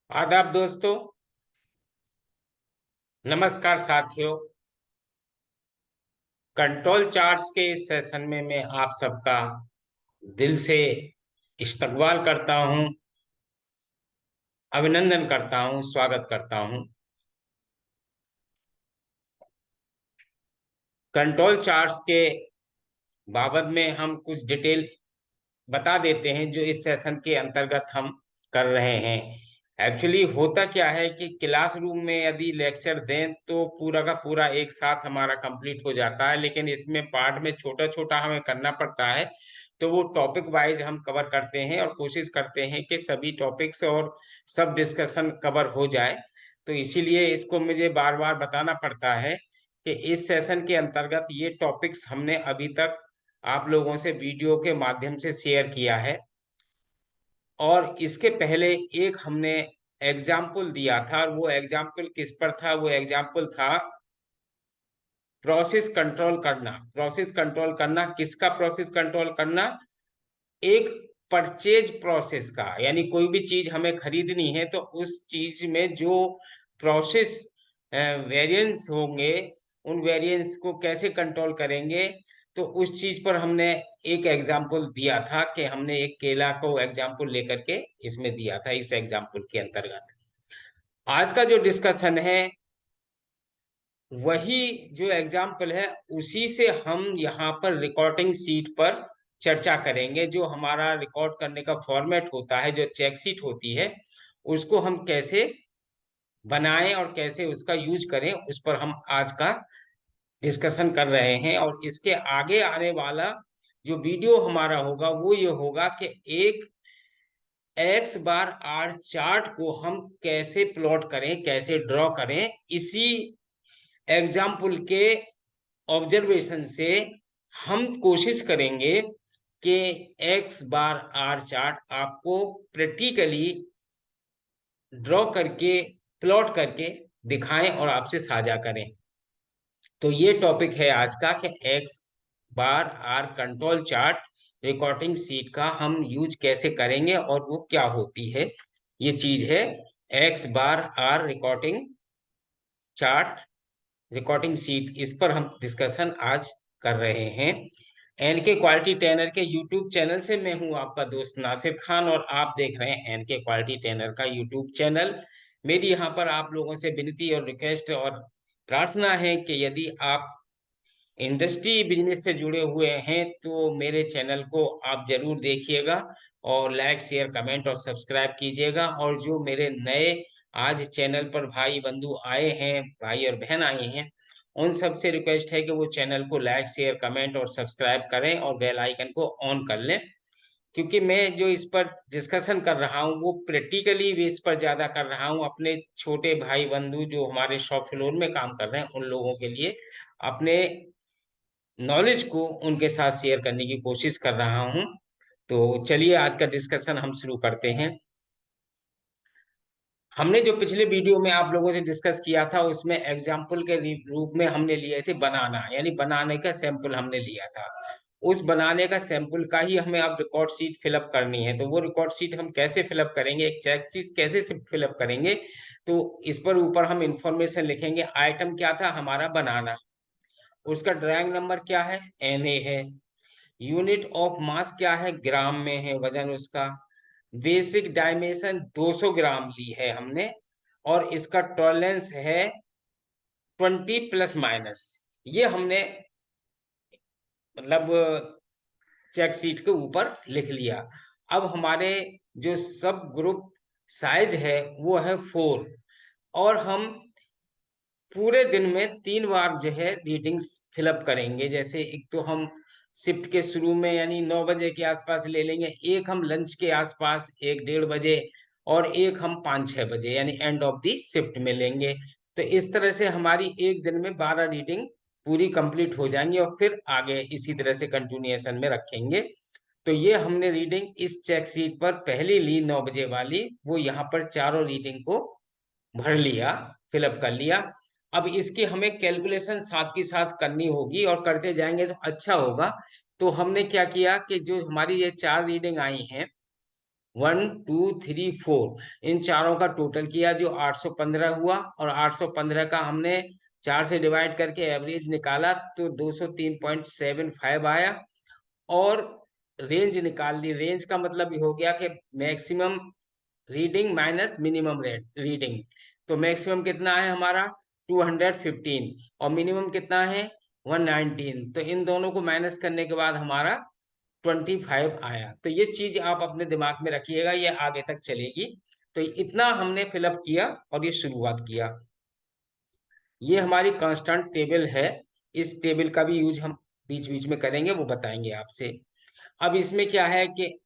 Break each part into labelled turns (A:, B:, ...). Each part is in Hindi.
A: आदाब दोस्तों। नमस्कार साथियों। कंट्रोल चार्ट्स के इस सेशन में मैं आप सबका दिल से इस्तकबाल करता हूं, अभिनंदन करता हूं, स्वागत करता हूं। कंट्रोल चार्ट्स के बाबत में हम कुछ डिटेल बता देते हैं जो इस सेशन के अंतर्गत हम कर रहे हैं। एक्चुअली होता क्या है कि क्लासरूम में यदि लेक्चर दें तो पूरा का पूरा एक साथ हमारा कंप्लीट हो जाता है, लेकिन इसमें पार्ट में छोटा छोटा हमें करना पड़ता है। तो वो टॉपिक वाइज हम कवर करते हैं और कोशिश करते हैं कि सभी टॉपिक्स और सब डिस्कशन कवर हो जाए। तो इसीलिए इसको मुझे बार बार बताना पड़ता है कि इस सेशन के अंतर्गत ये टॉपिक्स हमने अभी तक आप लोगों से वीडियो के माध्यम से शेयर किया है। और इसके पहले एक हमने एग्जाम्पल दिया था, और वो एग्जाम्पल किस पर था? वो एग्जाम्पल था प्रोसेस कंट्रोल करना। प्रोसेस कंट्रोल करना किसका? प्रोसेस कंट्रोल करना एक परचेज प्रोसेस का, यानी कोई भी चीज हमें खरीदनी है तो उस चीज में जो प्रोसेस वेरिएंस होंगे उन वेरिएंस को कैसे कंट्रोल करेंगे। तो उस चीज पर हमने एक एग्जाम्पल दिया था कि हमने एक केला को एग्जाम्पल लेकर के इसमें दिया था, इस एग्जाम्पल के अंतर्गत। आज का जो डिस्कशन है वही जो एग्जाम्पल है उसी से हम यहाँ पर रिकॉर्डिंग सीट पर चर्चा करेंगे। जो हमारा रिकॉर्ड करने का फॉर्मेट होता है, जो चेक शीट होती है, उसको हम कैसे बनाएं और कैसे उसका यूज करें, उस पर हम आज का डिस्कशन कर रहे हैं। और इसके आगे आने वाला जो वीडियो हमारा होगा वो ये होगा कि एक एक्स बार आर चार्ट को हम कैसे प्लॉट करें, कैसे ड्रॉ करें। इसी एग्जाम्पल के ऑब्जर्वेशन से हम कोशिश करेंगे कि एक्स बार आर चार्ट आपको प्रैक्टिकली ड्रॉ करके, प्लॉट करके दिखाएं और आपसे साझा करें। तो ये टॉपिक है आज का कि X bar R control chart recording sheet का हम यूज कैसे करेंगे और वो क्या होती है। ये चीज है X bar R recording chart, recording sheet. इस पर हम डिस्कशन आज कर रहे हैं। एन के क्वालिटी ट्रेनर के यूट्यूब चैनल से मैं हूं आपका दोस्त नासिर खान, और आप देख रहे हैं एन के क्वालिटी ट्रेनर का यूट्यूब चैनल। मेरी यहाँ पर आप लोगों से विनती और रिक्वेस्ट और प्रार्थना है कि यदि आप इंडस्ट्री बिजनेस से जुड़े हुए हैं तो मेरे चैनल को आप जरूर देखिएगा और लाइक शेयर कमेंट और सब्सक्राइब कीजिएगा। और जो मेरे नए आज चैनल पर भाई बंधु आए हैं, भाई और बहन आए हैं, उन सब से रिक्वेस्ट है कि वो चैनल को लाइक शेयर कमेंट और सब्सक्राइब करें और बेल आइकन को ऑन कर लें। क्योंकि मैं जो इस पर डिस्कशन कर रहा हूँ वो प्रैक्टिकली बेस पर ज्यादा कर रहा हूँ, अपने छोटे भाई बंधु जो हमारे शॉप फ्लोर में काम कर रहे हैं उन लोगों के लिए अपने नॉलेज को उनके साथ शेयर करने की कोशिश कर रहा हूं। तो चलिए आज का डिस्कशन हम शुरू करते हैं। हमने जो पिछले वीडियो में आप लोगों से डिस्कस किया था उसमें एग्जाम्पल के रूप में हमने लिए थे बनाना, यानी बनाने का सैंपल हमने लिया था। उस बनाने का सैंपल का ही हमें अब रिकॉर्ड शीट फिलअप करनी है। तो वो रिकॉर्ड शीट हम कैसे फिलअप करेंगे, एक चेक शीट कैसे फिलअप करेंगे? तो इस पर ऊपर हम इंफॉर्मेशन लिखेंगे। आइटम क्या था हमारा? बनाना। उसका ड्राइंग नंबर क्या है? Na है। यूनिट ऑफ मास क्या है? ग्राम में है वजन उसका। बेसिक डायमेंशन 200 ग्राम ली है हमने। और इसका टॉलरेंस है 20 प्लस माइनस। ये हमने मतलब चेक शीट के ऊपर लिख लिया। अब हमारे जो सब ग्रुप साइज है वो है 4। और हम पूरे दिन में 3 बार जो है रीडिंग्स फिलअप करेंगे। जैसे एक तो हम शिफ्ट के शुरू में यानी 9 बजे के आसपास ले लेंगे, एक हम लंच के आसपास 1 1:30 बजे, और एक हम 5 6 बजे यानी एंड ऑफ दी शिफ्ट में लेंगे। तो इस तरह से हमारी एक दिन में 12 रीडिंग पूरी कंप्लीट हो जाएंगी और फिर आगे इसी तरह से कंटिन्यूएशन में रखेंगे। तो ये हमने रीडिंग इस चेक शीट पर पहली ली 9 बजे वाली, वो यहाँ पर चारों रीडिंग को भर लिया, फिलअप कर लिया। अब इसकी हमें कैलकुलेशन साथ की साथ करनी होगी और करते जाएंगे तो अच्छा होगा। तो हमने क्या किया कि जो हमारी ये 4 रीडिंग आई हैं 1 2 3 4 इन चारों का टोटल किया जो 815 हुआ, और 815 का हमने 4 से डिवाइड करके एवरेज निकाला तो 203.75 आया। और रेंज निकाल ली। रेंज का मतलब ये हो गया कि maximum reading minus minimum reading. तो मैक्सिमम कितना है हमारा 215, और मिनिमम कितना है 119। तो इन दोनों को माइनस करने के बाद हमारा 25 आया। तो ये चीज आप अपने दिमाग में रखिएगा, ये आगे तक चलेगी। तो इतना हमने फिलअप किया और ये शुरुआत किया। ये हमारी कांस्टेंट टेबल है। इस टेबल का भी यूज हम बीच बीच में करेंगे, वो बताएंगे आपसे। अब इसमें क्या है कि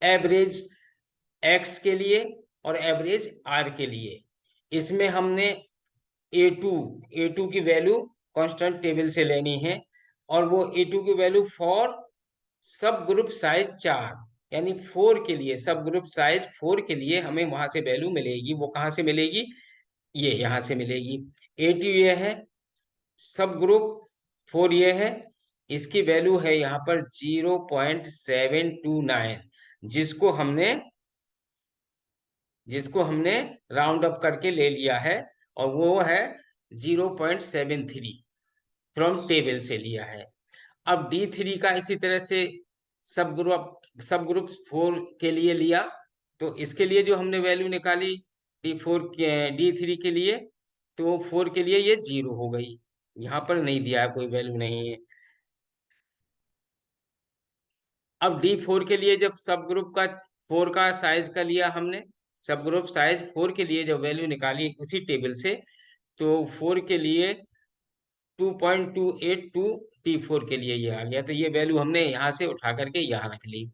A: एवरेज एक्स के लिए और एवरेज आर के लिए, इसमें हमने ए टू की वैल्यू कांस्टेंट टेबल से लेनी है। और वो ए टू की वैल्यू फॉर सब ग्रुप साइज 4, यानी 4 के लिए, सब ग्रुप साइज 4 के लिए हमें वहां से वैल्यू मिलेगी। वो कहाँ से मिलेगी, ये यहाँ से मिलेगी। ए टू ये है, सब ग्रुप 4 ये है, इसकी वैल्यू है यहाँ पर 0.729, जिसको हमने जिसको हमने राउंड अप करके ले लिया है, और वो है 0.73 फ्रॉम टेबल से लिया है। अब D3 का इसी तरह से सब ग्रुप 4 के लिए लिया, तो इसके लिए जो हमने वैल्यू निकाली D3 के लिए, तो 4 के लिए ये 0 हो गई। यहाँ पर नहीं दिया है, कोई वैल्यू नहीं है। अब D4 के लिए जब सब ग्रुप का 4 का साइज का लिया हमने, सब ग्रुप साइज 4 के लिए जब वैल्यू निकाली उसी टेबल से, तो 4 के लिए 2.282 D4 के लिए ये आ गया। तो ये वैल्यू हमने यहाँ से उठा करके यहाँ रख ली।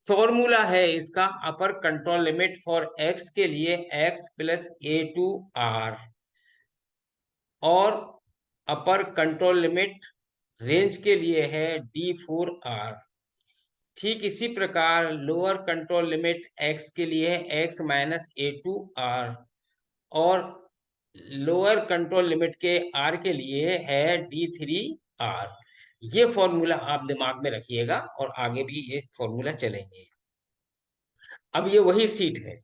A: फॉर्मूला है इसका, upper control limit for x के लिए x प्लस A2R, और अपर कंट्रोल लिमिट रेंज के लिए है D4R। ठीक इसी प्रकार लोअर कंट्रोल लिमिट x के लिए है x माइनस A2R, और लोअर कंट्रोल लिमिट के r के लिए है D3R। ये फॉर्मूला आप दिमाग में रखिएगा और आगे भी ये फॉर्मूला चलेंगे। अब ये वही सीट है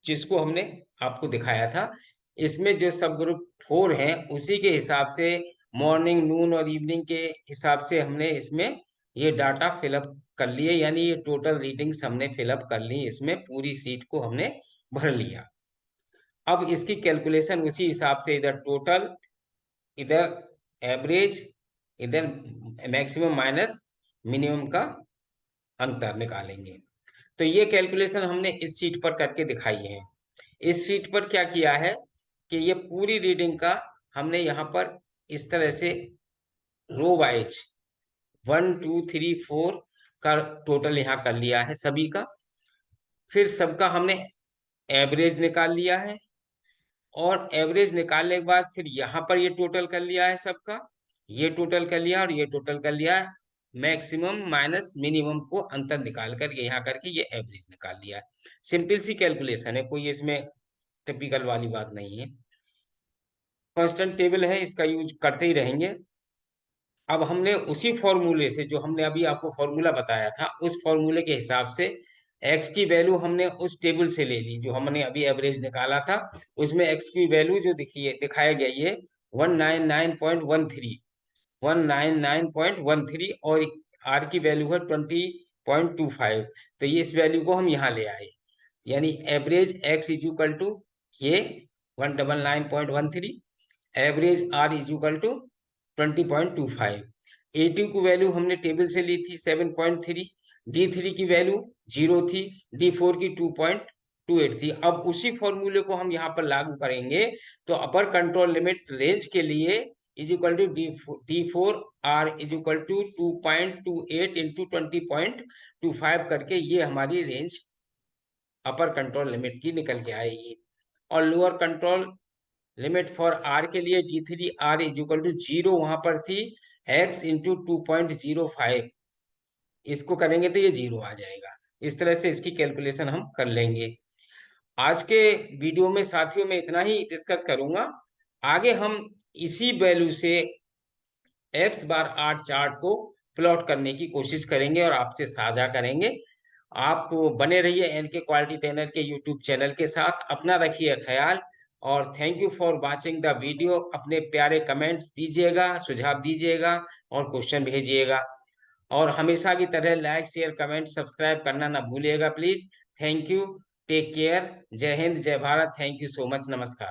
A: जिसको हमने आपको दिखाया था। इसमें जो सब ग्रुप 4 हैं उसी के हिसाब से मॉर्निंग नून और इवनिंग के हिसाब से हमने इसमें ये डाटा फिलअप कर लिए, यानी ये टोटल रीडिंग्स हमने फिलअप कर ली, इसमें पूरी सीट को हमने भर लिया। अब इसकी कैलकुलेशन उसी हिसाब से, इधर टोटल, इधर एवरेज, इधर मैक्सिमम माइनस मिनिमम का अंतर निकालेंगे। तो ये कैलकुलेशन हमने इस सीट पर करके दिखाई है। इस सीट पर क्या किया है कि ये पूरी रीडिंग का हमने यहाँ पर इस तरह से रो वाइज 1 2 3 4 का टोटल यहाँ कर लिया है सभी का। फिर सबका हमने एवरेज निकाल लिया है, और एवरेज निकालने के बाद फिर यहाँ पर ये टोटल कर लिया है सबका, ये टोटल कर लिया और ये टोटल कर लिया है। मैक्सिमम माइनस मिनिमम को अंतर निकाल कर यहाँ करके ये एवरेज निकाल लिया है। सिंपल सी कैलकुलेशन है, कोई इसमें टिपिकल वाली बात नहीं है। कांस्टेंट टेबल है, इसका यूज करते ही रहेंगे। अब हमने उसी फॉर्मूले से, जो हमने अभी आपको फॉर्मूला बताया था, उस फॉर्मूले के हिसाब से एक्स की वैल्यू हमने उस टेबल से ले ली जो हमने अभी एवरेज निकाला था। उसमें एक्स की वैल्यू जो दिखाया गया ये 199.13, 199.13, और आर की वैल्यू है 20.25। तो ये इस वैल्यू को हम यहाँ ले आए, यानी average X is equal to ये 199.13, average R is equal to 20.25। A2 की वैल्यू हमने टेबल से ली थी 7.3, D3 की वैल्यू 0 थी, D4 की 2.28 थी। अब उसी फॉर्मूले को हम यहाँ पर लागू करेंगे, तो अपर कंट्रोल लिमिट रेंज के लिए is equal to D4R is equal to 2.28 into 20.25 करके ये हमारी रेंज अपर कंट्रोल लिमिट की निकल के आएगी। और lower control limit for R के लिए D3R इज इक्वल टू 0 वहां पर थी, x इंटू 2.05, इसको करेंगे तो ये 0 आ जाएगा। इस तरह से इसकी कैलकुलेशन हम कर लेंगे। आज के वीडियो में साथियों में इतना ही डिस्कस करूंगा। आगे हम इसी वैल्यू से x बार आर चार्ट को प्लॉट करने की कोशिश करेंगे और आपसे साझा करेंगे। आप बने रहिए एनके क्वालिटी ट्रेनर के यूट्यूब चैनल के साथ। अपना रखिए ख्याल और thank you for watching the video. अपने प्यारे कमेंट्स दीजिएगा, सुझाव दीजिएगा और क्वेश्चन भेजिएगा। और हमेशा की तरह लाइक, शेयर, कमेंट, सब्सक्राइब करना ना भूलिएगा please. Thank you. Take care. जय हिंद, जय Bharat. Thank you so much. नमस्कार।